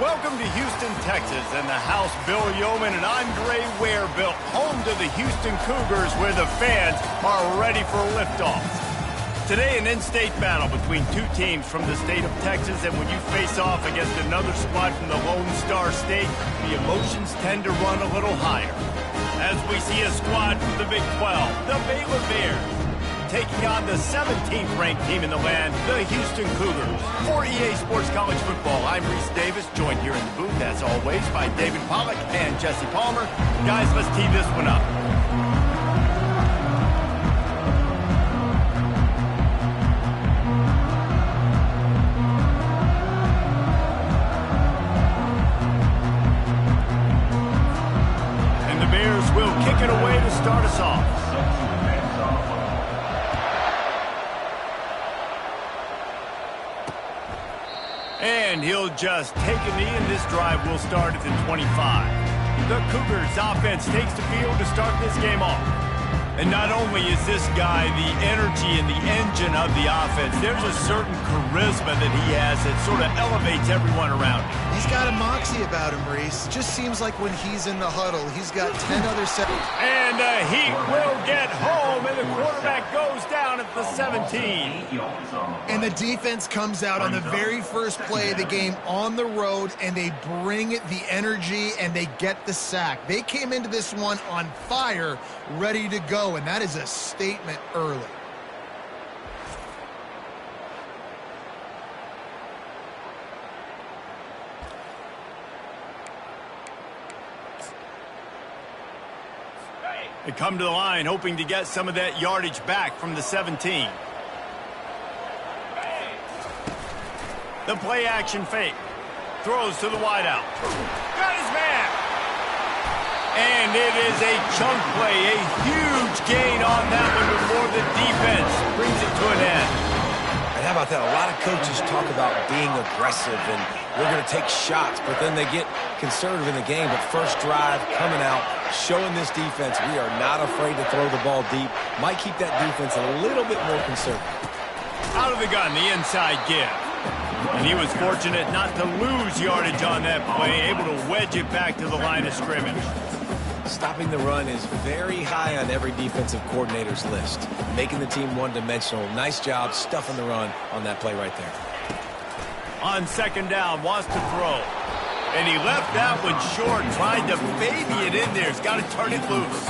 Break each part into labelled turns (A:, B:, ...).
A: Welcome to Houston, Texas, and the house Bill Yeoman and Andre Ware built, home to the Houston Cougars, where the fans are ready for liftoff. Today, an in-state battle between two teams from the state of Texas, and when you face off against another squad from the Lone Star State, the emotions tend to run a little higher. As we see a squad from the Big 12, the Baylor Bears, taking on the 17th ranked team in the land, the Houston Cougars. For EA Sports College Football, I'm Reese Davis, joined here in the booth, as always, by David Pollack and Jesse Palmer. Guys, let's tee this one up. And the Bears will kick it away to start us off. And he'll just take a knee, and this drive will start at the 25. The Cougars offense takes the field to start this game off. And not only is this guy the energy and the engine of the offense, there's a certain charisma that he has that sort of elevates everyone around him.
B: He's got a moxie about him, Reese. It just seems like when he's in the huddle, he's got 10 other seconds.
A: And he will get home, and the quarterback goes down at the 17.
B: And the defense comes out on the very first play of the game on the road, and they bring the energy, and they get the sack. They came into this one on fire, ready to go, and that is a statement early.
A: They come to the line hoping to get some of that yardage back from the 17. The play action fake. Throws to the wideout. Got his man. And it is a chunk play. A huge gain on that one before the defense brings it to an end.
C: And how about that? A lot of coaches talk about being aggressive and we're going to take shots, but then they get conservative in the game. But first drive coming out, showing this defense we are not afraid to throw the ball deep. Might keep that defense a little bit more conservative.
A: Out of the gun, the inside give. And he was fortunate not to lose yardage on that play, able to wedge it back to the line of scrimmage.
C: Stopping the run is very high on every defensive coordinator's list. Making the team one-dimensional. Nice job stuffing the run on that play right there.
A: On second down, wants to throw. And he left that one short, tried to baby it in there. He's got to turn it loose.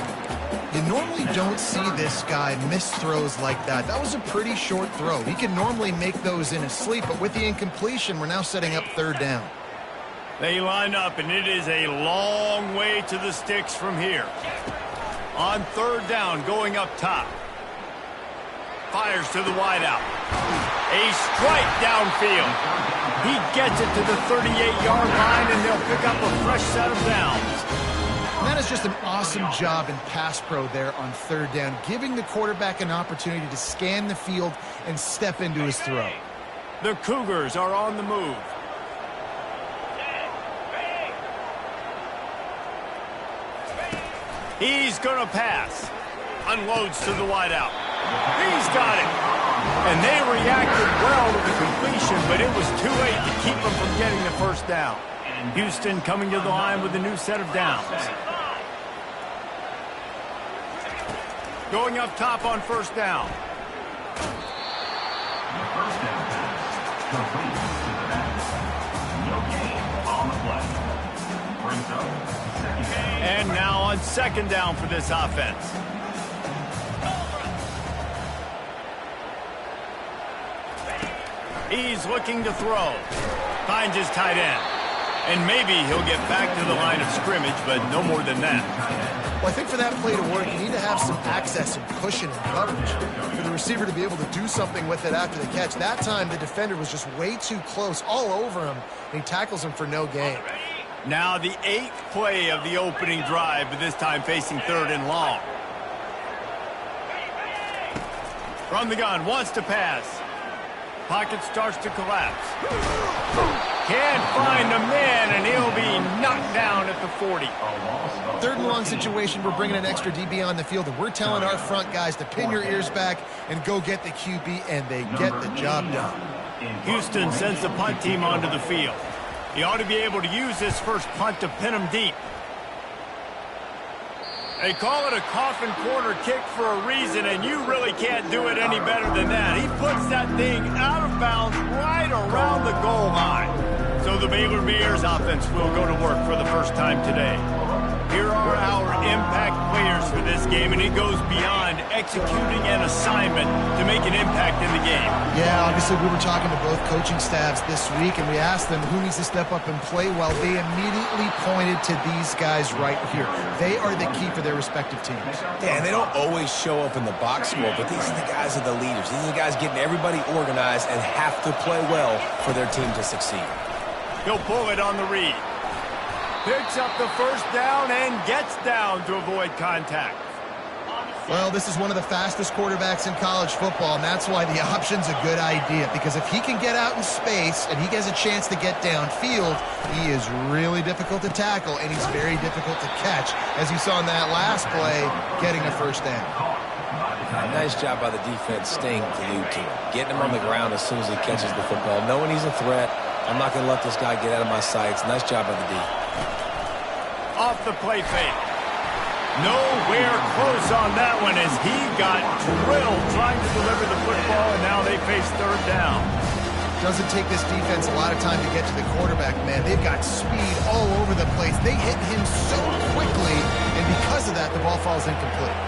B: You normally don't see this guy miss throws like that. That was a pretty short throw. He can normally make those in his sleep, but with the incompletion, we're now setting up third down.
A: They line up, and it is a long way to the sticks from here. On third down, going up top. Fires to the wideout. A strike downfield. He gets it to the 38-yard line, and they'll pick up a fresh set of downs.
B: And that is just an awesome job in pass pro there on third down, giving the quarterback an opportunity to scan the field and step into his throw.
A: The Cougars are on the move. He's going to pass. Unloads to the wideout. He's got it. And they reacted well to the completion, but it was too late to keep them from getting the first down. Houston coming to the line with a new set of downs. Going up top on first down.
D: First down pass. Complete to the net. No gain on the play. Brings up second down.
A: And now on second down for this offense. He's looking to throw. Finds his tight end. And maybe he'll get back to the line of scrimmage, but no more than that.
B: Well, I think for that play to work, you need to have some access and cushion and coverage for the receiver to be able to do something with it after the catch. That time, the defender was just way too close, all over him, and he tackles him for no gain.
A: Now the 8th play of the opening drive, but this time facing third and long. From the gun, wants to pass. Pocket starts to collapse. Can't find a man, and he'll be knocked down at the 40.
B: Third and long situation, we're bringing an extra DB on the field, and we're telling our front guys to pin your ears back and go get the QB, and they get the job done.
A: Houston sends the punt team onto the field. He ought to be able to use this first punt to pin him deep. They call it a coffin corner kick for a reason, and you really can't do it any better than that. He puts that thing out of bounds right around the goal line. So the Baylor Bears offense will go to work for the first time today. Here are our impact players for this game, and it goes beyond executing an assignment to make an impact in the game.
B: Yeah, obviously we were talking to both coaching staffs this week, and we asked them who needs to step up and play well. They immediately pointed to these guys right here. They are the key for their respective teams.
C: Yeah, and they don't always show up in the box score, but these are the guys that are the leaders. These are the guys getting everybody organized and have to play well for their team to succeed.
A: He'll pull it on the read. Picks up the first down and gets down to avoid contact.
B: Well, this is one of the fastest quarterbacks in college football, and that's why the option's a good idea, because if he can get out in space and he gets a chance to get downfield, he is really difficult to tackle, and he's very difficult to catch, as you saw in that last play, getting a first down.
C: Nice job by the defense staying glued to him, getting him on the ground as soon as he catches the football, knowing he's a threat. I'm not going to let this guy get out of my sights. Nice job by the D.
A: Off the play fake. Nowhere close on that one as he got drilled trying to deliver the football, and now they face third down.
B: Doesn't take this defense a lot of time to get to the quarterback, man. They've got speed all over the place. They hit him so quickly, and because of that, the ball falls incomplete.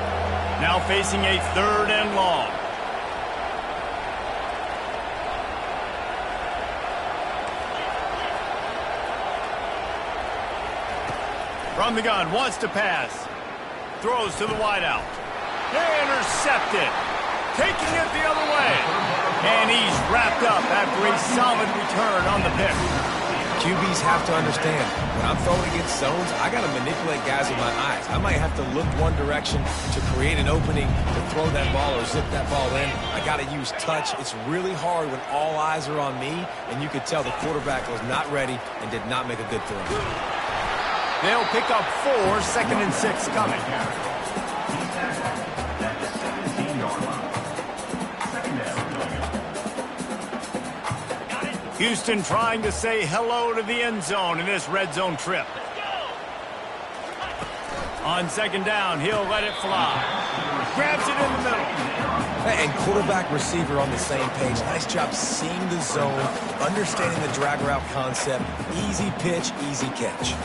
A: Now facing a third and long. From the gun, wants to pass. Throws to the wideout. Intercepted. Taking it the other way. And he's wrapped up after a solid return on the pick.
C: QBs have to understand, when I'm throwing against zones, I got to manipulate guys with my eyes. I might have to look one direction to create an opening to throw that ball or zip that ball in. I got to use touch. It's really hard when all eyes are on me, and you could tell the quarterback was not ready and did not make a good throw.
A: They'll pick up 4, 2nd and 6 coming. Houston trying to say hello to the end zone in this red zone trip. On second down, he'll let it fly. Grabs it in the middle.
C: And quarterback receiver on the same page. Nice job seeing the zone, understanding the drag route concept. Easy pitch, easy catch.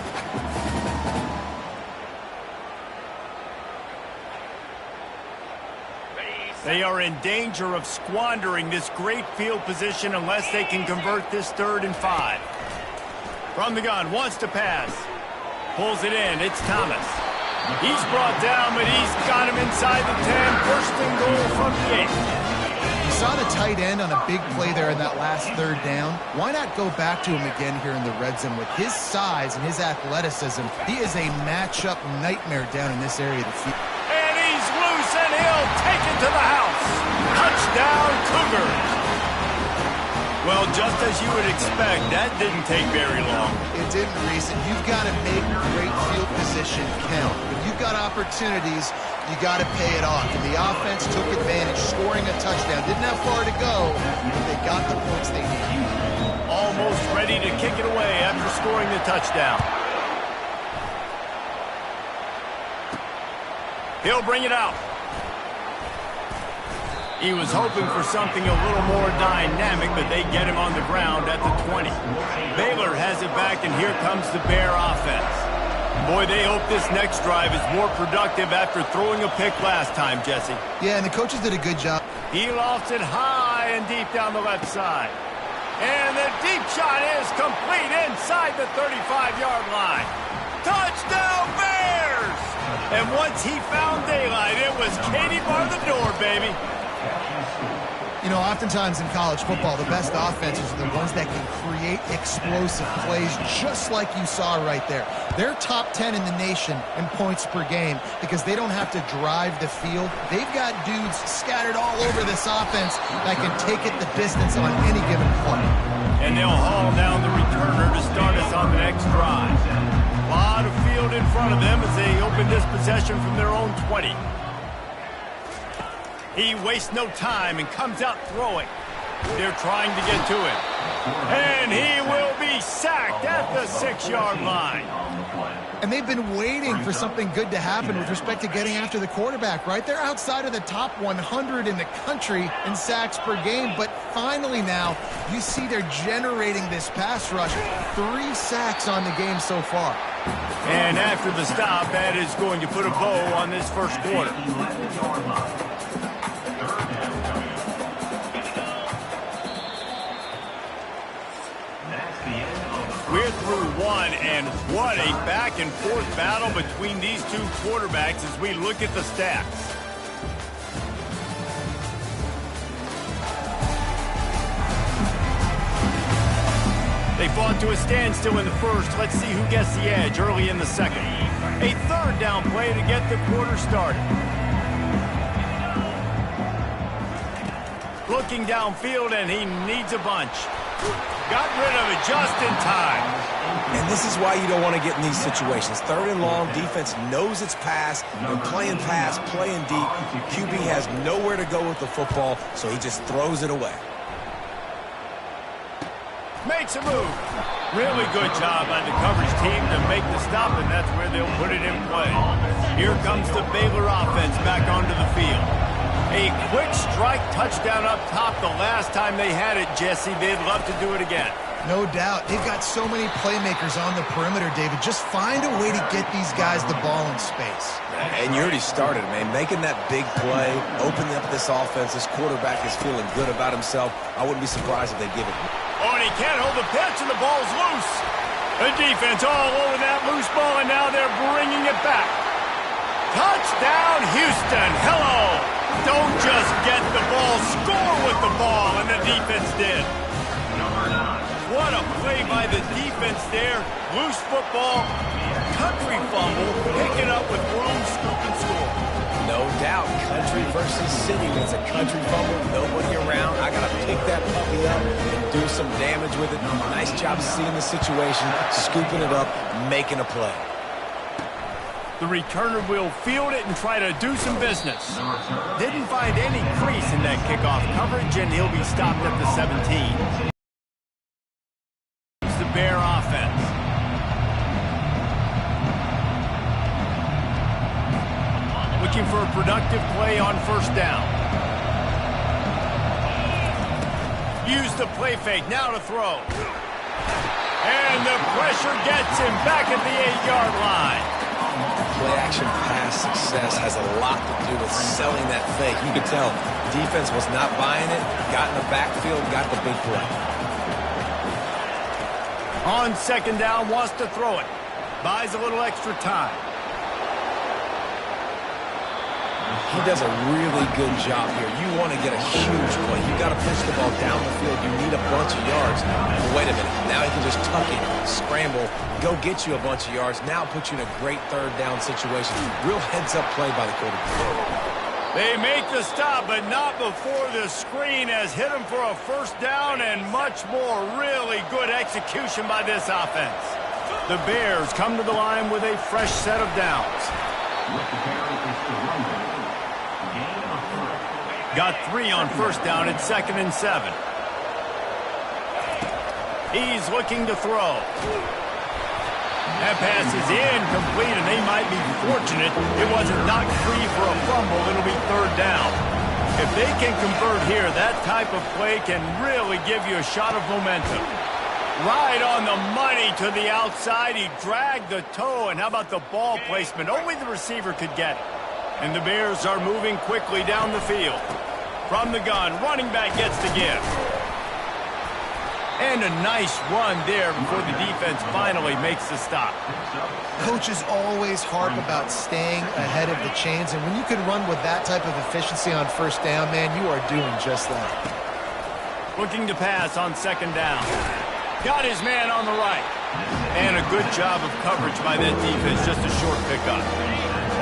A: They are in danger of squandering this great field position unless they can convert this 3rd and 5. From the gun, wants to pass. Pulls it in, it's Thomas. He's brought down, but he's got him inside the 10. First and goal from the 8.
B: You saw the tight end on a big play there in that last 3rd down. Why not go back to him again here in the red zone? With his size and his athleticism, he is a matchup nightmare down in this area of the field.
A: And he'll take it to the house. Touchdown, Cougars. Well, just as you would expect, that didn't take very long.
B: It didn't, Reese. And you've got to make great field position count. When you've got opportunities, you got to pay it off. And the offense took advantage, scoring a touchdown. Didn't have far to go, but they got the points they needed.
A: Almost ready to kick it away after scoring the touchdown. He'll bring it out. He was hoping for something a little more dynamic, but they get him on the ground at the 20. Baylor has it back, and here comes the Bear offense. Boy, they hope this next drive is more productive after throwing a pick last time, Jesse.
B: Yeah, and the coaches did a good job.
A: He lofts it high and deep down the left side. And the deep shot is complete inside the 35-yard line. Touchdown, Bears! And once he found daylight, it was Katie bar the door, baby.
B: You know, oftentimes in college football, the best offenses are the ones that can create explosive plays, just like you saw right there. They're top 10 in the nation in points per game because they don't have to drive the field. They've got dudes scattered all over this offense that can take it the distance on any given play.
A: And they'll haul down the returner to start us on the next drive. A lot of field in front of them as they open this possession from their own 20. He wastes no time and comes out throwing. They're trying to get to him. And he will be sacked at the 6-yard line.
B: And they've been waiting for something good to happen with respect to getting after the quarterback, right? They're outside of the top 100 in the country in sacks per game, but finally now you see they're generating this pass rush. 3 sacks on the game so far.
A: And after the stop, that is going to put a bow on this first quarter. We're through one, and what a back-and-forth battle between these two quarterbacks as we look at the stats. They fought to a standstill in the first. Let's see who gets the edge early in the second. A third down play to get the quarter started. Looking downfield, and he needs a bunch. Got rid of it just in time.
C: And this is why you don't want to get in these situations. 3rd and long, defense knows it's pass. They're playing pass, playing deep. QB has nowhere to go with the football, so he just throws it away.
A: Makes a move. Really good job by the coverage team to make the stop, and that's where they'll put it in play. Here comes the Baylor offense back onto the field. A quick strike touchdown up top the last time they had it, Jesse. They'd love to do it again.
B: No doubt. They've got so many playmakers on the perimeter, David. Just find a way to get these guys the ball in space.
C: And you already started, man. Making that big play, opening up this offense. This quarterback is feeling good about himself. I wouldn't be surprised if they give it.
A: Oh, and he can't hold the pitch, and the ball's loose. The defense all over that loose ball, and now they're bringing it back. Touchdown, Houston. Hello. Don't just get the ball, score with the ball, and the defense did. What a play by the defense there. Loose football, country fumble, pick it up with room, scoop, and score.
C: No doubt, country versus city. It's a country fumble, nobody around. I got to pick that puppy up and do some damage with it. Nice job seeing the situation, scooping it up, making a play.
A: The returner will field it and try to do some business. Didn't find any crease in that kickoff coverage, and he'll be stopped at the 17. It's the Bear offense. Looking for a productive play on first down. Use the play fake, now to throw. And the pressure gets him back at the 8-yard line.
C: Play-action pass success has a lot to do with selling that fake. You could tell defense was not buying it, got in the backfield, got the big play.
A: On second down, wants to throw it. Buys a little extra time.
C: He does a really good job here. You want to get a huge play. You got to push the ball down the field. You need a bunch of yards. But wait a minute. Now he can just tuck it, scramble, go get you a bunch of yards. Now put you in a great 3rd down situation. Real heads-up play by the quarterback.
A: They make the stop, but not before the screen has hit him for a first down and much more. Really good execution by this offense. The Bears come to the line with a fresh set of downs. Got 3 on first down at 2nd and 7. He's looking to throw. That pass is incomplete, and they might be fortunate it wasn't knocked free for a fumble. It'll be 3rd down. If they can convert here, that type of play can really give you a shot of momentum. Right on the money to the outside. He dragged the toe, and how about the ball placement? Only the receiver could get it. And the Bears are moving quickly down the field. From the gun, running back gets the give. And a nice run there before the defense finally makes the stop.
B: Coaches always harp about staying ahead of the chains, and when you can run with that type of efficiency on first down, man, you are doing just that.
A: Looking to pass on second down. Got his man on the right. And a good job of coverage by that defense, just a short pickup.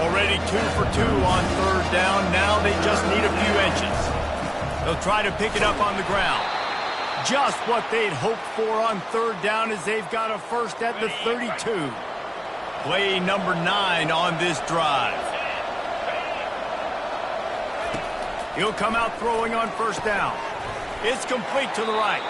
A: Already 2 for 2 on third down. Now they just need a few inches. They'll try to pick it up on the ground. Just what they'd hoped for on third down as they've got a first at the 32. Play number 9 on this drive. He'll come out throwing on first down. It's complete to the right.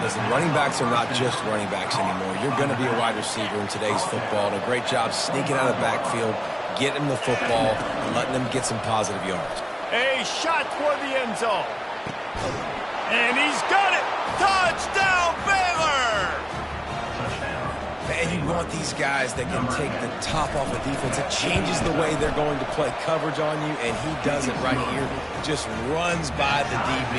C: Listen, running backs are not just running backs anymore. You're going to be a wide receiver in today's football. And a great job sneaking out of the backfield, getting them the football, and letting them get some positive yards.
A: A shot toward the end zone. And he's got it. Touchdown, Baylor!
C: And you want these guys that can take the top off the defense. It changes the way they're going to play coverage on you, and he does it right here. Just runs by the DB.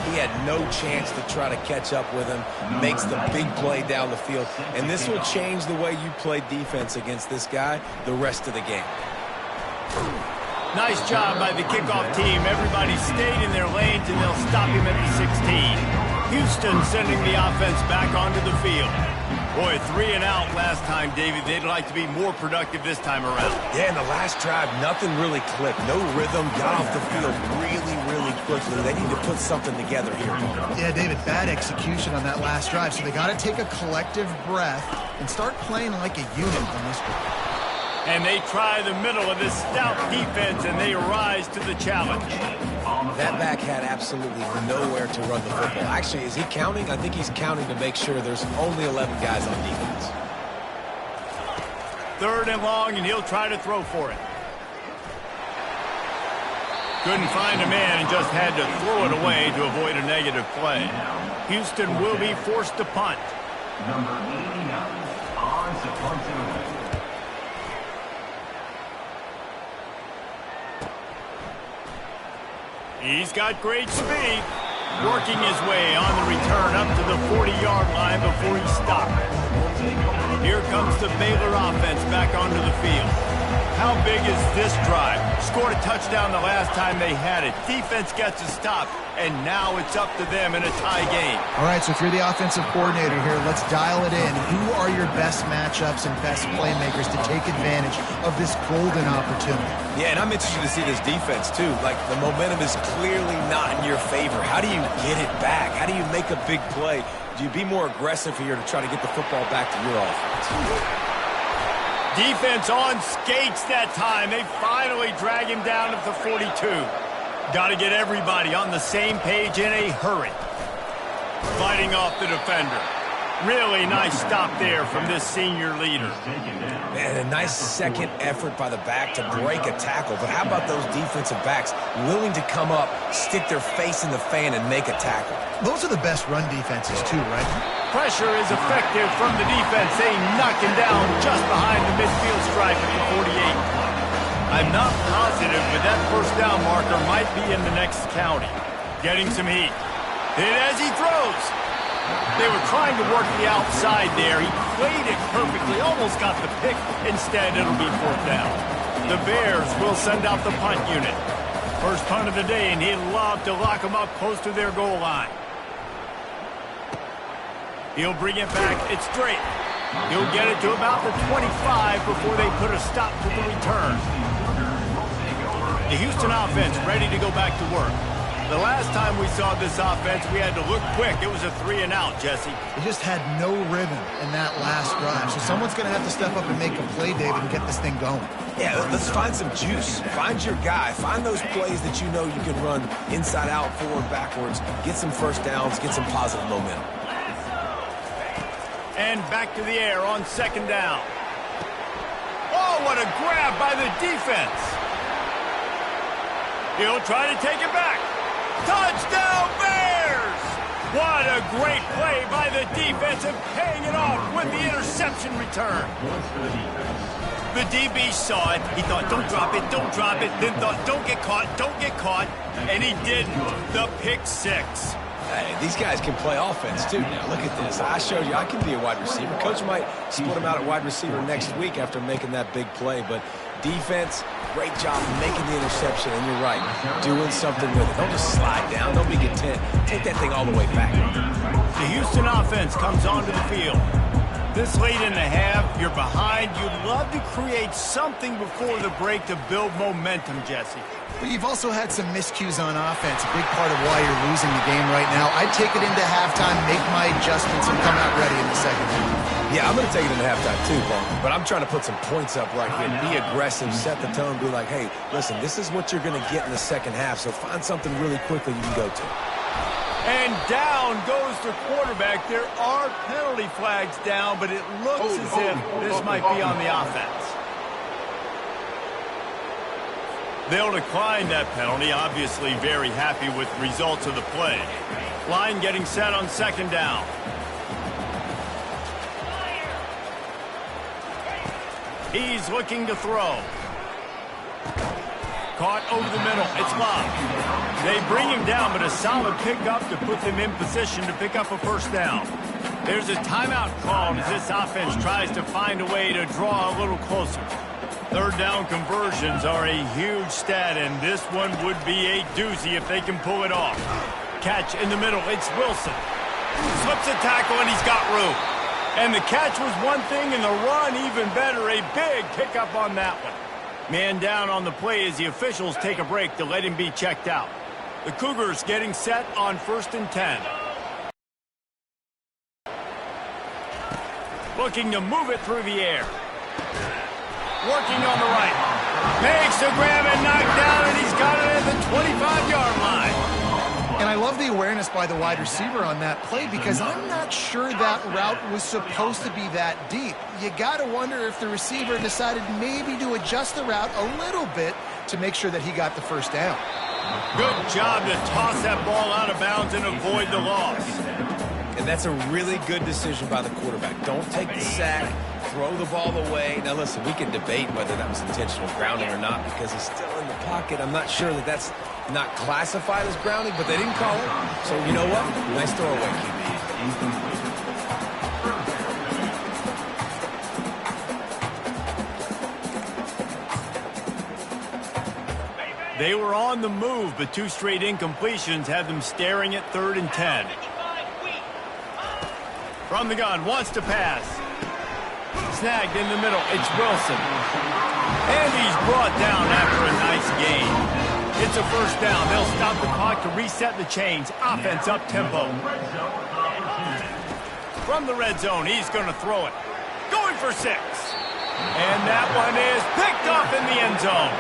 C: He had no chance to try to catch up with him. Makes the big play down the field. And this will change the way you play defense against this guy the rest of the game.
A: Nice job by the kickoff team. Everybody stayed in their lanes, and they'll stop him at the 16. Houston sending the offense back onto the field. Boy, 3 and out last time, David. They'd like to be more productive this time around.
C: Yeah, in the last drive, nothing really clicked. No rhythm. Got off the field really quickly. They need to put something together here.
B: Yeah, David, bad execution on that last drive. So they got to take a collective breath and start playing like a unit on this one.
A: And they try the middle of this stout defense, and they rise to the challenge.
C: That back had absolutely nowhere to run the football. Actually, is he counting? I think he's counting to make sure there's only 11 guys on defense.
A: 3rd and long, and he'll try to throw for it. Couldn't find a man and just had to throw it away to avoid a negative play. Houston will be forced to punt.
D: Number 89 on to punt it away.
A: He's got great speed, working his way on the return up to the 40-yard line before he stopped. Here comes the Baylor offense back onto the field. How big is this drive? Scored a touchdown the last time they had it. Defense gets a stop, and now it's up to them in a tie game.
B: All right, so if you're the offensive coordinator here, let's dial it in. Who are your best matchups and best playmakers to take advantage of this golden opportunity?
C: Yeah, and I'm interested to see this defense, too. Like, the momentum is clearly not in your favor. How do you get it back? How do you make a big play? Do you be more aggressive here to try to get the football back to your offense?
A: Defense on skates that time. They finally drag him down to the 42. Got to get everybody on the same page in a hurry. Fighting off the defender. Really nice stop there from this senior leader.
C: And a nice second effort by the back to break a tackle. But how about those defensive backs willing to come up, stick their face in the fan, and make a tackle?
B: Those are the best run defenses too, right?
A: Pressure is effective from the defense. They knock him down just behind the midfield stripe at the 48. I'm not positive, but that first down marker might be in the next county. Getting some heat. Hit as he throws. They were trying to work the outside there. He played it perfectly, almost got the pick. Instead, it'll be 4th down. The Bears will send out the punt unit. First punt of the day, and he'd love to lock them up close to their goal line. He'll bring it back. It's straight. He'll get it to about the 25 before they put a stop to the return. The Houston offense ready to go back to work. The last time we saw this offense, we had to look quick. It was a 3 and out, Jesse.
B: They just had no rhythm in that last drive. So someone's going to have to step up and make a play, David, and get this thing going.
C: Yeah, let's find some juice. Find your guy. Find those plays that you know you can run inside out, forward, backwards. Get some first downs. Get some positive momentum.
A: And back to the air on 2nd down. Oh, what a grab by the defense. He'll try to take it back. Touchdown, Bears! What a great play by the defense and paying it off with the interception return. The DB saw it. He thought, don't drop it, don't drop it. Then thought, don't get caught. And he didn't. The pick 6.
C: Hey, these guys can play offense, too. Now, look at this. I showed you I can be a wide receiver. Coach might split him out at wide receiver next week after making that big play. But defense, great job making the interception. And you're right, doing something with it. Don't just slide down. Don't be content. Take that thing all the way back.
A: The Houston offense comes onto the field. This late in the half, you're behind. You'd love to create something before the break to build momentum, Jesse.
B: But you've also had some miscues on offense, a big part of why you're losing the game right now. I'd take it into halftime, make my adjustments, and come out ready in the second half.
C: Yeah, I'm going to take it into halftime too, Paul. But I'm trying to put some points up right here. Be aggressive, set the tone, be like, hey, listen, this is what you're going to get in the second half, so find something really quickly you can go to.
A: And down goes the quarterback. There are penalty flags down, but it looks as if this might be on the offense. They'll decline that penalty, obviously very happy with the results of the play. Line getting set on second down. He's looking to throw. Caught over the middle. It's locked. They bring him down, but a solid pickup to put them in position to pick up a first down. There's a timeout called as this offense tries to find a way to draw a little closer. Third down conversions are a huge stat, and this one would be a doozy if they can pull it off. Catch in the middle. It's Wilson. Slips a tackle, and he's got room. And the catch was one thing, and the run even better. A big pickup on that one. Man down on the play as the officials take a break to let him be checked out. The Cougars getting set on 1st and 10. Looking to move it through the air. Working on the right. Makes the grab and knocked down, and he's got it at the 25-yard line.
B: And I love the awareness by the wide receiver on that play because I'm not sure that route was supposed to be that deep. You got to wonder if the receiver decided maybe to adjust the route a little bit to make sure that he got the first down.
A: Good job to toss that ball out of bounds and avoid the loss.
C: And that's a really good decision by the quarterback. Don't take the sack. Throw the ball away. Now, listen, we can debate whether that was intentional grounding or not because he's still in the pocket. I'm not sure that that's not classified as grounding, but they didn't call it. So, you know what? Nice throwaway, QB.
A: They were on the move, but two straight incompletions had them staring at 3rd and 10. From the gun, wants to pass. Snagged in the middle, it's Wilson. And he's brought down after a nice gain. It's a first down. They'll stop the clock to reset the chains. Offense up-tempo. From the red zone, he's going to throw it. Going for 6. And that one is picked up in the end zone.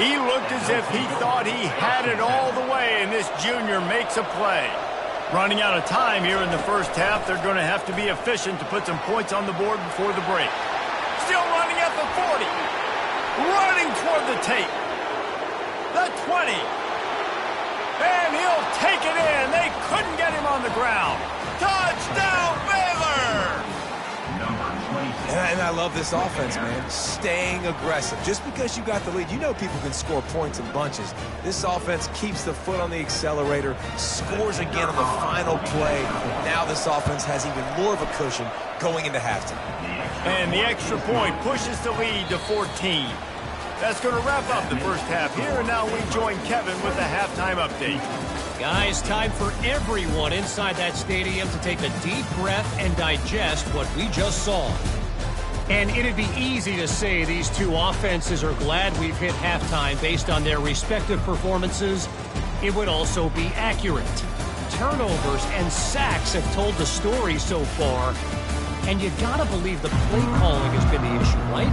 A: He looked as if he thought he had it all the way, and this junior makes a play. Running out of time here in the first half, they're going to have to be efficient to put some points on the board before the break. Still running at the 40. Running toward the tape. The 20. And he'll take it in. They couldn't get him on the ground. Touchdown, Baylor!
C: And I love this offense, man. Staying aggressive. Just because you got the lead, you know people can score points in bunches. This offense keeps the foot on the accelerator, scores again on the final play. Now this offense has even more of a cushion going into halftime.
A: And the extra point pushes the lead to 14. That's going to wrap up the first half here, and now we join Kevin with the halftime update.
E: Guys, time for everyone inside that stadium to take a deep breath and digest what we just saw. And it'd be easy to say these two offenses are glad we've hit halftime based on their respective performances. It would also be accurate. Turnovers and sacks have told the story so far. And you gotta believe the play calling has been the issue, right?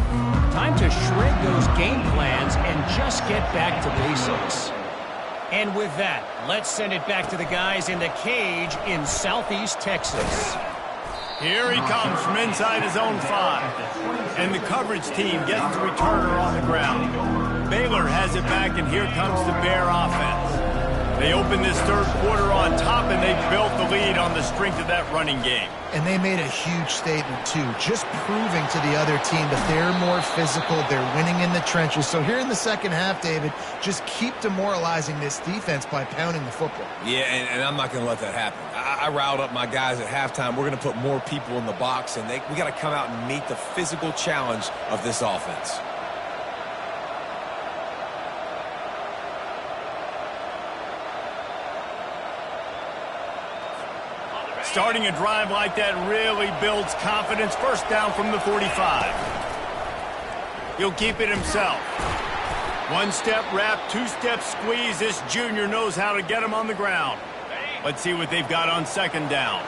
E: Time to shred those game plans and just get back to basics. And with that, let's send it back to the guys in the cage in Southeast Texas.
A: Here he comes from inside his own 5. And the coverage team gets the returner on the ground. Baylor has it back, and here comes the Bear offense. They open this third quarter on top, and they built the lead on the strength of that running game.
B: And they made a huge statement, too, just proving to the other team that they're more physical, they're winning in the trenches. So here in the second half, David, just keep demoralizing this defense by pounding the football.
C: Yeah, and I'm not going to let that happen. I riled up my guys at halftime. We're going to put more people in the box, and we got to come out and meet the physical challenge of this offense.
A: Starting a drive like that really builds confidence. First down from the 45. He'll keep it himself. One-step wrap, two-step squeeze. This junior knows how to get him on the ground. Let's see what they've got on second down.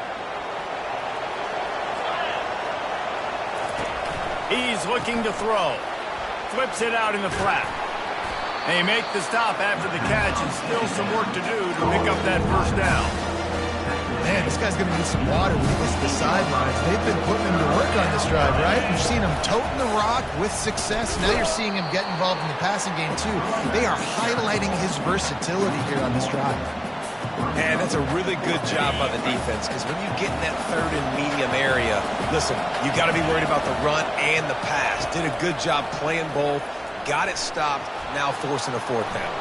A: He's looking to throw. Flips it out in the flat. They make the stop after the catch, and still some work to do to pick up that first down.
B: Man, this guy's going to need some water when he gets to the sidelines. They've been putting him to work on this drive, right? You've seen him toting the rock with success. Now you're seeing him get involved in the passing game, too. They are highlighting his versatility here on this drive.
C: And that's a really good job by the defense, because when you get in that third and medium area, listen, you got to be worried about the run and the pass. Did a good job playing both, got it stopped, now forcing a fourth down.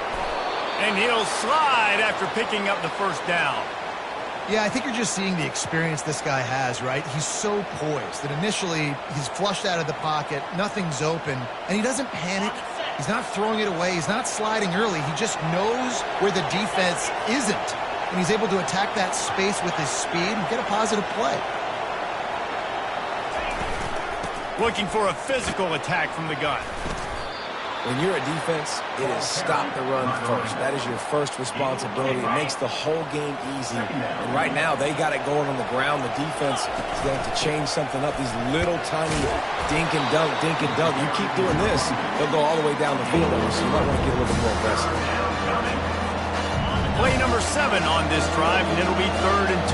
A: And he'll slide after picking up the first down.
B: Yeah, I think you're just seeing the experience this guy has, right? He's so poised that initially he's flushed out of the pocket, nothing's open, and he doesn't panic. He's not throwing it away. He's not sliding early. He just knows where the defense isn't, and he's able to attack that space with his speed and get a positive play.
A: Looking for a physical attack from the gun.
C: When you're a defense, it is stop the run first. That is your first responsibility. It makes the whole game easy. And right now, they got it going on the ground. The defense is going to have to change something up. These little tiny dink and dunk, dink and dunk. You keep doing this, they'll go all the way down the field. So you might want to get a little bit more aggressive.
A: Play number 7 on this drive, and it'll be 3rd and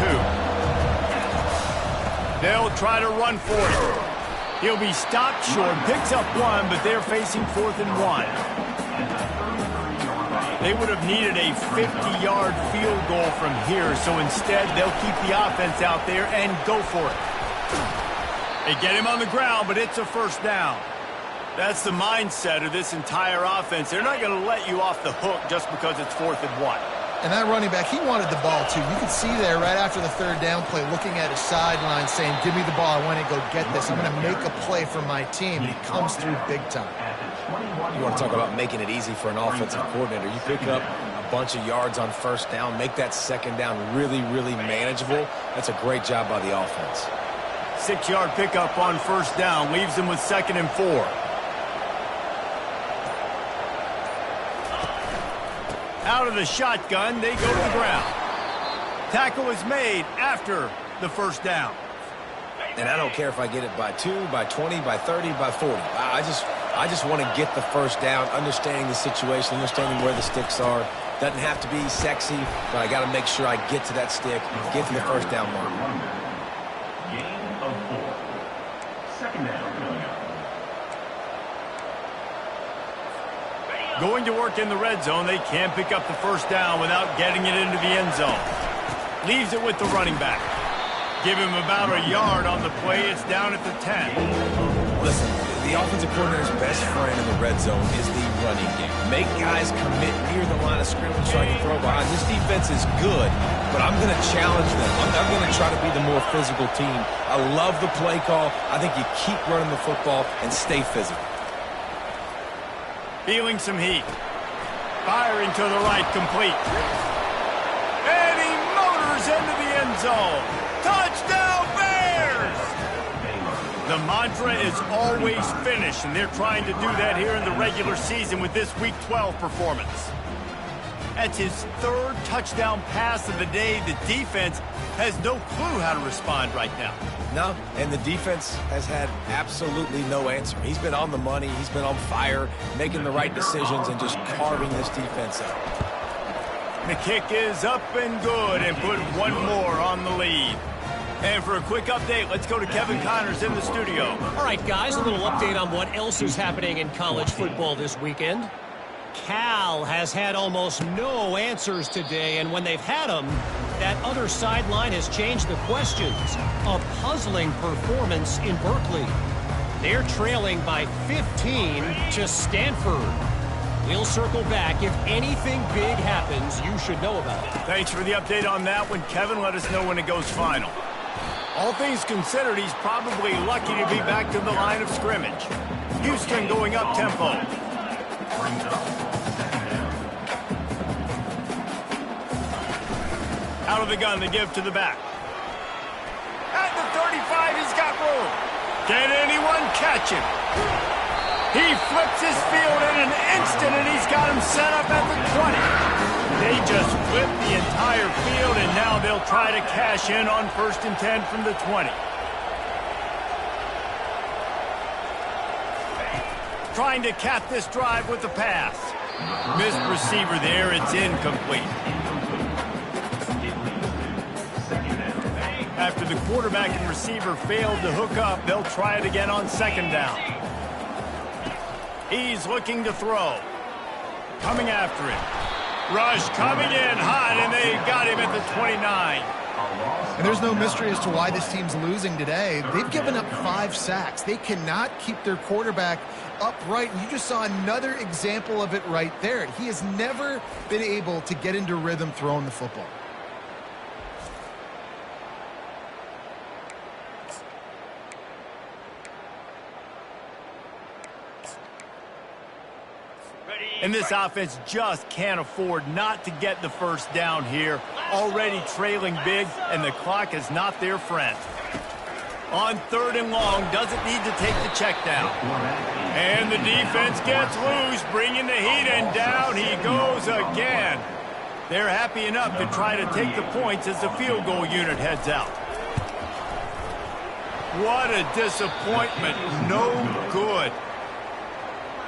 A: 2. They'll try to run for it. He'll be stopped short, picks up 1, but they're facing 4th and 1. They would have needed a 50-yard field goal from here, so instead they'll keep the offense out there and go for it. They get him on the ground, but it's a first down. That's the mindset of this entire offense. They're not going to let you off the hook just because it's 4th and 1.
B: And that running back, he wanted the ball, too. You could see there right after the third down play, looking at his sideline, saying, give me the ball. I want to go get this. I'm going to make a play for my team. And he comes through big time.
C: You want to talk about making it easy for an offensive coordinator. You pick up a bunch of yards on first down, make that second down really, really manageable. That's a great job by the offense.
A: 6-yard pickup on first down leaves them with 2nd and 4. Out of the shotgun, they go to the ground. Tackle is made after the first down.
C: And I don't care if I get it by 2, by 20, by 30, by 40. I just want to get the first down, understanding the situation, understanding where the sticks are. Doesn't have to be sexy, but I got to make sure I get to that stick, get to the first down mark.
D: Gain of 4. 2nd down.
A: Going to work in the red zone, they can't pick up the first down without getting it into the end zone. Leaves it with the running back. Give him about a yard on the play. It's down at the 10.
C: Listen, the offensive coordinator's best friend in the red zone is the running game. Make guys commit near the line of scrimmage so I can throw behind. This defense is good, but I'm going to challenge them. I'm going to try to be the more physical team. I love the play call. I think you keep running the football and stay physical.
A: Feeling some heat. Firing to the right, complete. And he motors into the end zone. Touchdown, Bears! The mantra is always finish, and they're trying to do that here in the regular season with this Week 12 performance. That's his 3rd touchdown pass of the day. The defense has no clue how to respond right now.
C: No, and the defense has had absolutely no answer. He's been on the money. He's been on fire, making the right decisions and just carving this defense up.
A: The kick is up and good and put 1 more on the lead. And for a quick update, let's go to Kevin Connors in the studio.
E: All right, guys, a little update on what else is happening in college football this weekend. Cal has had almost no answers today, and when they've had them, that other sideline has changed the questions. A puzzling performance in Berkeley. They're trailing by 15 to Stanford. We'll circle back. If anything big happens, you should know about it.
A: Thanks for the update on that one, Kevin. Let us know when it goes final. All things considered, he's probably lucky to be back to the line of scrimmage. Houston going up tempo. Out of the gun, they give to the back. At the 35, he's got room. Can anyone catch him? He flips his field in an instant, and he's got him set up at the 20. They just flip the entire field, and now they'll try to cash in on 1st and 10 from the 20. Trying to cap this drive with the pass. Missed receiver there. It's incomplete. After the quarterback and receiver failed to hook up, they'll try it again on second down. He's looking to throw. Coming after it. Rush coming in hot, and they got him at the 29.
B: And there's no mystery as to why this team's losing today. They've given up 5 sacks. They cannot keep their quarterback upright. And you just saw another example of it right there. He has never been able to get into rhythm throwing the football.
A: And this offense just can't afford not to get the first down here. Already trailing big, and the clock is not their friend. On 3rd and long, doesn't need to take the check down. And the defense gets loose, bringing the heat, and down he goes again. They're happy enough to try to take the points as the field goal unit heads out. What a disappointment. No good.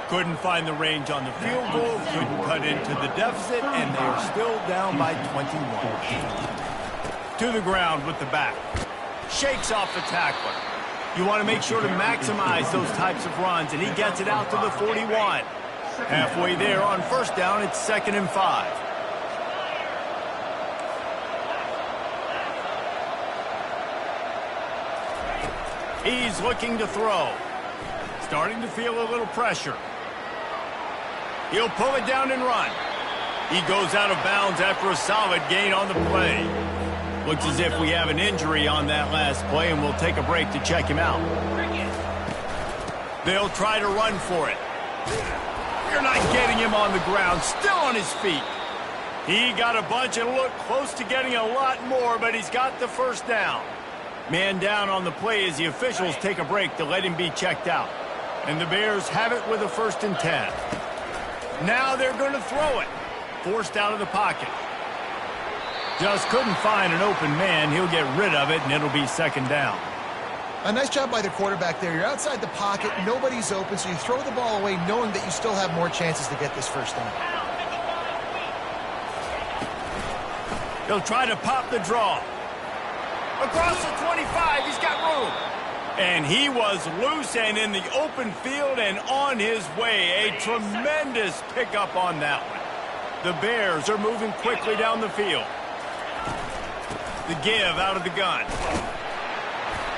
A: Couldn't find the range on the field goal, couldn't cut into the deficit, and they are still down by 21. To the ground with the back. Shakes off the tackler. You want to make sure to maximize those types of runs, and he gets it out to the 41. Halfway there on first down, it's 2nd and 5. He's looking to throw. Starting to feel a little pressure. He'll pull it down and run. He goes out of bounds after a solid gain on the play. Looks as if we have an injury on that last play, and we'll take a break to check him out. They'll try to run for it. You're not getting him on the ground, still on his feet. He got a bunch and looked close to getting a lot more, but he's got the first down. Man down on the play as the officials take a break to let him be checked out. And the Bears have it with a 1st and 10. Now they're going to throw it. Forced out of the pocket. Just couldn't find an open man. He'll get rid of it, and it'll be 2nd down.
B: A nice job by the quarterback there. You're outside the pocket. Nobody's open, so you throw the ball away knowing that you still have more chances to get this first down.
A: He'll try to pop the draw. Across the 25, he's got room. And he was loose and in the open field and on his way. A tremendous pickup on that one. The Bears are moving quickly down the field. The give out of the gun.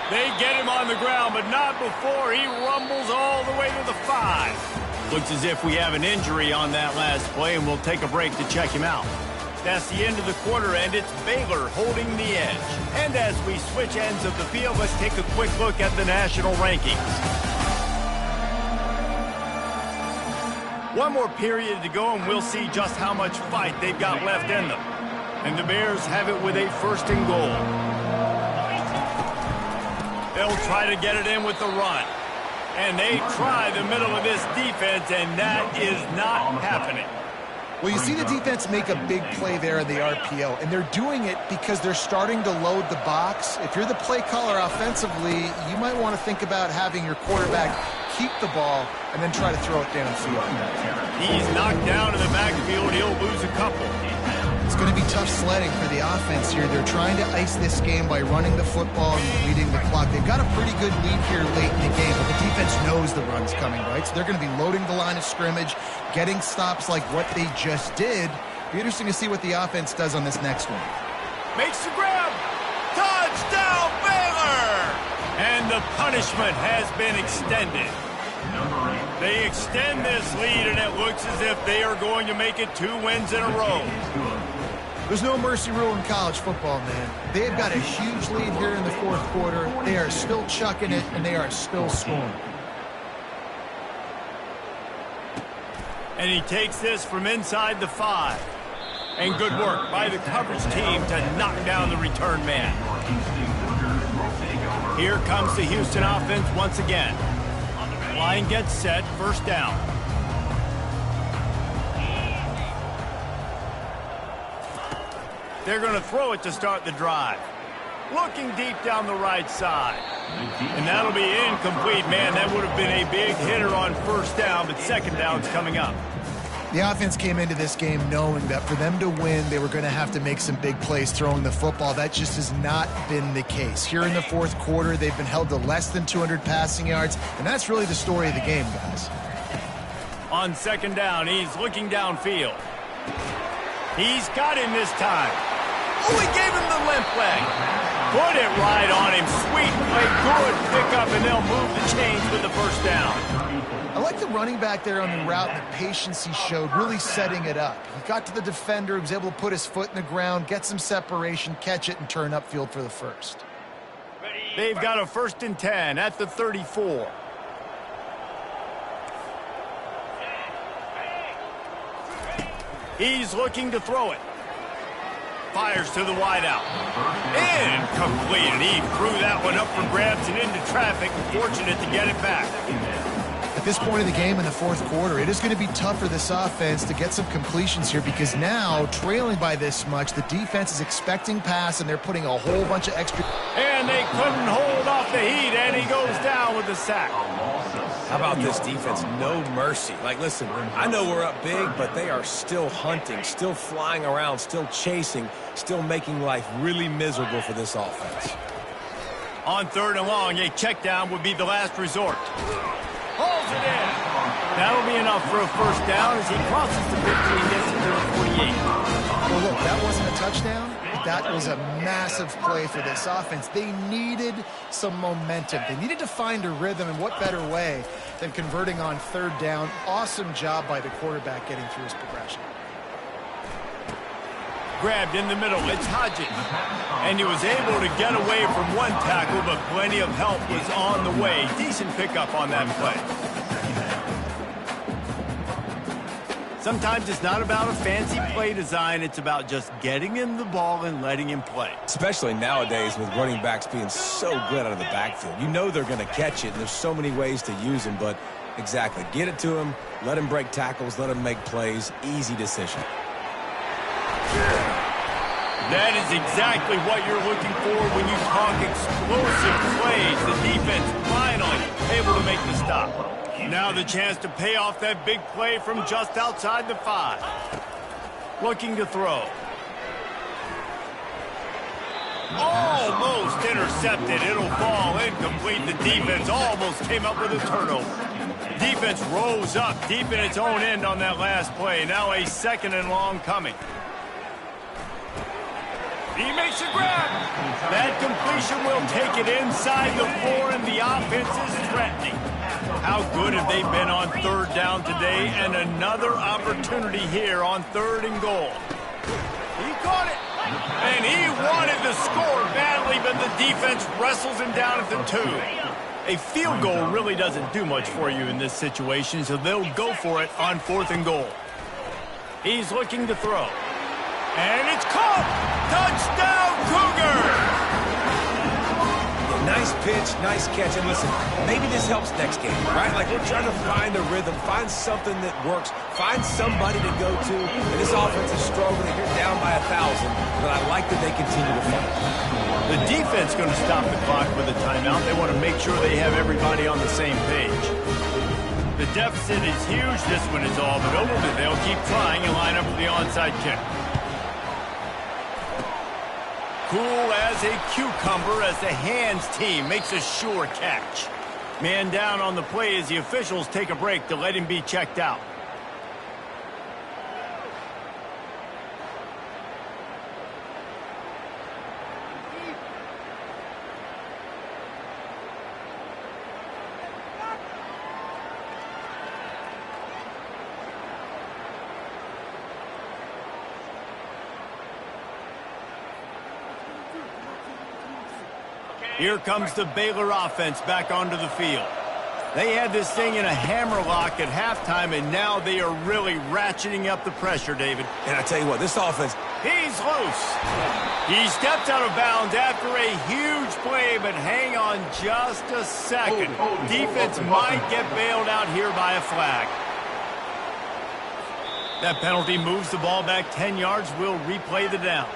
A: They get him on the ground, but not before he rumbles all the way to the 5. Looks as if we have an injury on that last play, and we'll take a break to check him out. That's the end of the quarter, and it's Baylor holding the edge. And as we switch ends of the field, let's take a quick look at the national rankings. One more period to go, and we'll see just how much fight they've got left in them. And the Bears have it with a 1st and goal. They'll try to get it in with the run. And they try the middle of this defense, and that is not happening.
B: Well, you see the defense make a big play there in the RPO, and they're doing it because they're starting to load the box. If you're the play caller offensively, you might want to think about having your quarterback keep the ball and then try to throw it downfield.
A: He's knocked down in the backfield. He'll lose a couple.
B: It's going to be tough sledding for the offense here. They're trying to ice this game by running the football and leading the clock. They've got a pretty good lead here late in the game, but the defense knows the run's coming, right? So they're going to be loading the line of scrimmage, getting stops like what they just did. Be interesting to see what the offense does on this next one.
A: Makes the grab. Touchdown, Baylor! And the punishment has been extended. They extend this lead, and it looks as if they are going to make it 2 wins in a row.
B: There's no mercy rule in college football, man. They've got a huge lead here in the 4th quarter. They are still chucking it, and they are still scoring.
A: And he takes this from inside the 5. And good work by the coverage team to knock down the return man. Here comes the Houston offense once again. Line gets set, 1st down. They're going to throw it to start the drive. Looking deep down the right side. And that'll be incomplete, man. That would have been a big hitter on 1st down, but 2nd down's coming up.
B: The offense came into this game knowing that for them to win, they were going to have to make some big plays throwing the football. That just has not been the case. Here in the fourth quarter, they've been held to less than 200 passing yards, and that's really the story of the game, guys.
A: On second down, he's looking downfield. He's got him this time. Oh, he gave him the limp leg. Put it right on him. Sweet play, good pickup, and they'll move the chains with the first down.
B: I like the running back there on the route and the patience he showed, really setting it up. He got to the defender, he was able to put his foot in the ground, get some separation, catch it, and turn upfield for the first.
A: They've got a 1st and 10 at the 34. He's looking to throw it. Fires to the wideout. Incomplete. And he threw that one up for grabs and into traffic. Fortunate to get it back.
B: At this point of the game in the fourth quarter, it is going to be tough for this offense to get some completions here because now, trailing by this much, the defense is expecting pass, and they're putting a whole bunch of extra...
A: And they couldn't hold off the heat, and he goes down with the sack.
C: How about this defense? No mercy. Like, listen, I know we're up big, but they are still hunting, still flying around, still chasing, still making life really miserable for this offense.
A: On 3rd and long, a check down would be the last resort. Holds it in. That'll be enough for a first down as he crosses the 15, gets it to the 48.
B: Well, look, that wasn't a touchdown. That was a massive play for this offense. They needed some momentum. They needed to find a rhythm, and what better way than converting on 3rd down. Awesome job by the quarterback getting through his progression.
A: Grabbed in the middle, it's Hodges. And he was able to get away from one tackle, but plenty of help was on the way. Decent pickup on that play. Sometimes it's not about a fancy play design. It's about just getting him the ball and letting him play.
C: Especially nowadays with running backs being so good out of the backfield. You know they're going to catch it, and there's so many ways to use them, but exactly. Get it to him, let him break tackles, let him make plays. Easy decision.
A: That is exactly what you're looking for when you talk explosive plays. The defense finally able to make the stop. Now the chance to pay off that big play from just outside the 5. Looking to throw. Almost intercepted. It'll fall incomplete. The defense almost came up with a turnover. Defense rose up deep in its own end on that last play. Now a 2nd and long coming. He makes a grab. That completion will take it inside the 4, and the offense is threatening. How good have they been on 3rd down today? And another opportunity here on 3rd and goal. He caught it. And he wanted to score badly, but the defense wrestles him down at the 2. A field goal really doesn't do much for you in this situation, so they'll go for it on 4th and goal. He's looking to throw. And it's caught! Touchdown, Cougar!
C: Nice pitch, nice catch, and listen, maybe this helps next game, right? Like, we're trying to find a rhythm, find something that works, find somebody to go to, and this offense is struggling. You're down by 1,000, but I like that they continue to fight.
A: The defense going to stop the clock with a timeout. They want to make sure they have everybody on the same page. The deficit is huge. This one is all but over, but they'll keep trying and line up for the onside kick. Cool as a cucumber as the hands team makes a sure catch. Man down on the play as the officials take a break to let him be checked out. Here comes the Baylor offense back onto the field. They had this thing in a hammerlock at halftime, and now they are really ratcheting up the pressure, David.
C: And I tell you what, this offense...
A: He's loose. He steps out of bounds after a huge play, but hang on just a second. Defense might get bailed out here by a flag. That penalty moves the ball back 10 yards. We'll replay the down.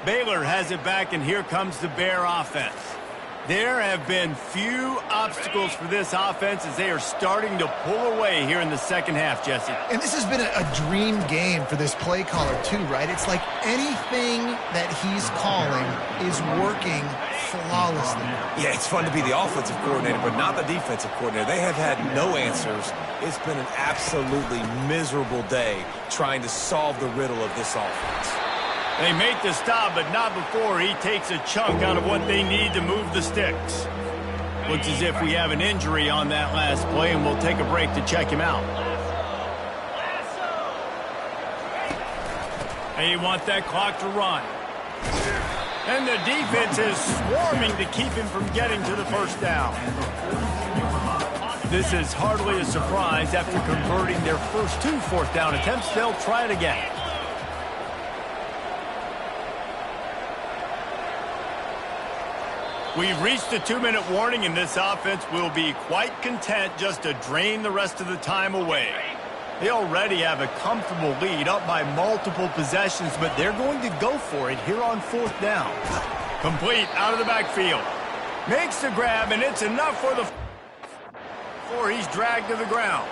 A: Baylor has it back, and here comes the Bear offense. There have been few obstacles for this offense as they are starting to pull away here in the second half, Jesse.
B: And this has been a dream game for this play caller too, right? It's like anything that he's calling is working flawlessly.
C: Yeah, it's fun to be the offensive coordinator, but not the defensive coordinator. They have had no answers. It's been an absolutely miserable day trying to solve the riddle of this offense.
A: They make the stop, but not before he takes a chunk out of what they need to move the sticks. Looks as if we have an injury on that last play, and we'll take a break to check him out. They want that clock to run. And the defense is swarming to keep him from getting to the first down. This is hardly a surprise. After converting their first 2 fourth-down attempts, they'll try it again. We've reached a 2-minute warning, and this offense will be quite content just to drain the rest of the time away. They already have a comfortable lead, up by multiple possessions, but they're going to go for it here on 4th down. Complete out of the backfield. Makes the grab, and it's enough for the before he's dragged to the ground.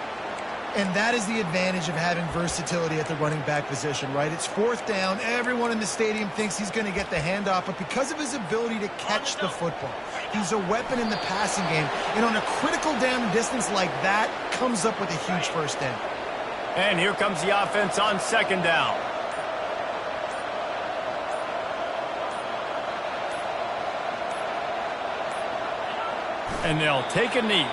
B: And that is the advantage of having versatility at the running back position, right? It's 4th down. Everyone in the stadium thinks he's going to get the handoff, but because of his ability to catch the football, he's a weapon in the passing game. And on a critical down distance like that, comes up with a huge first down.
A: And here comes the offense on 2nd down. And they'll take a knee.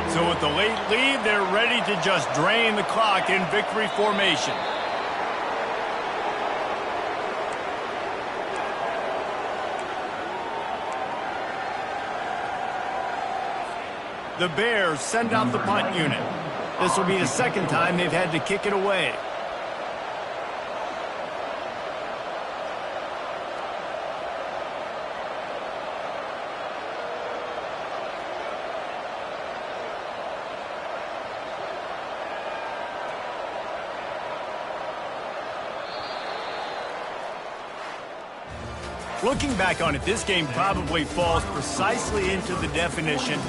A: So with the late lead, they're ready to just drain the clock in victory formation. The Bears send out the punt unit. This will be the 2nd time they've had to kick it away. Looking back on it, this game probably falls precisely into the definition